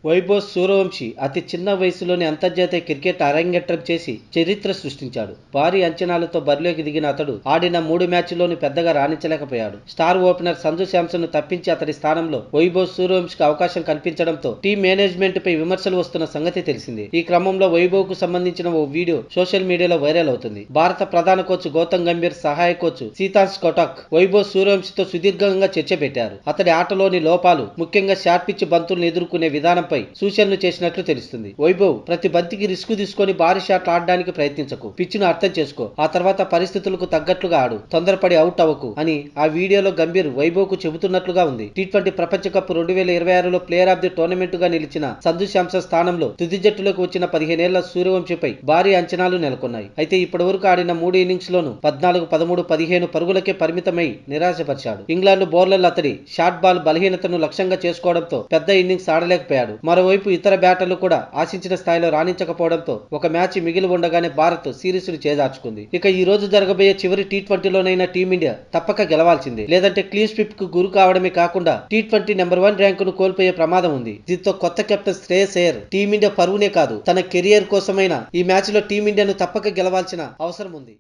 వైభవ్ సూర్యవంశీ అతి చిన్న వయసులోనే అంతర్జాతీయ క్రికెట్ అరంగేట్రం చేసి చరిత్ర సృష్టించాడు. భారీ అంచనాలతో బరిలోకి దిగిన అతడు ఆడిన 3 మ్యాచ్ల్లోనూ పెద్దగా రాణించలేకపోయాడు. స్టార్ ఓపెనర్ సంజు శాంసన్ ను తప్పించి అతడి స్థానంలో వైభవ్ సూర్యవంశీకి అవకాశం కల్పించడంతో టీం మేనేజ్మెంట్ పై విమర్శలు వస్తున్న సంగతి తెలిసింది. ఈ క్రమంలో వైభవ్ కు సంబంధించిన ఓ వీడియో సోషల్ మీడియాలో వైరల్ అవుతుంది. భారత ప్రధాన కోచ్ గౌతమ్ గంభీర్ సహాయ కోచ్ సీతాంశ్ కోటక్ వైభవ్ సూర్యవంశీతో సుదీర్ఘంగా చర్చ పెట్టారు. అతడి ఆటలోని లోపాలు, ముఖ్యంగా షార్ట్ పిచ్ బంతులను ఎదుర్కొనే విధానంపై సూచనలు చేసినట్లు తెలుస్తుంది. వైభవ్, ప్రతి బంతికి రిస్క్ తీసుకొని భారీ షాట్లు ఆడడానికి ప్రయత్నించకు, పిచ్చును అర్థం చేసుకో, ఆ తర్వాత పరిస్థితులకు తగ్గట్లుగా ఆడు, తొందరపడి అవుట్ అవ్వకు అని ఆ వీడియోలో గంభీర్ వైభవ్ కు చెబుతున్నట్లుగా ఉంది. టీ20 ప్రపంచ కప్ 2026లో ప్లేయర్ ఆఫ్ ది టోర్నమెంట్ గా నిలిచిన సంజు శాంసన్ స్థానంలో తుది జట్టులోకి వచ్చిన 15 ఏళ్ల సూర్యవంశీపై భారీ అంచనాలు నెలకొన్నాయి. అయితే ఇప్పటి వరకు ఆడిన 3 ఇన్నింగ్స్ లోనూ 14, 13, 15 పరుగులకే పరిమితమై నిరాశపరిచాడు. ఇంగ్లాండ్ బౌలర్లు అతడి షార్ట్ బాల్ బలహీనతను లక్ష్యంగా చేసుకోవడంతో పెద్ద ఇన్నింగ్స్ ఆడలేకపోయాడు. మరోవైపు ఇతర బ్యాటర్లు కూడా ఆశించిన స్థాయిలో రాణించకపోవడంతో ఒక మ్యాచ్ మిగిలి ఉండగానే భారత్ సిరీస్ ను చేజార్చుకుంది. ఇక ఈ రోజు జరగబోయే చివరి టీ20లోనైనా టీమిండియా తప్పక గెలవాల్సిందే, లేదంటే క్లీన్ స్వీప్ కు గురి కావడమే కాకుండా టీ20 నెంబర్ 1 ర్యాంకును కోల్పోయే ప్రమాదం ఉంది. దీంతో కొత్త కెప్టెన్ శ్రేయస్ అయ్యర్ టీమిండియా పరువునే కాదు, తన కెరియర్ కోసమైనా ఈ మ్యాచ్ లో టీమిండియాను తప్పక గెలవాల్సిన అవసరం ఉంది.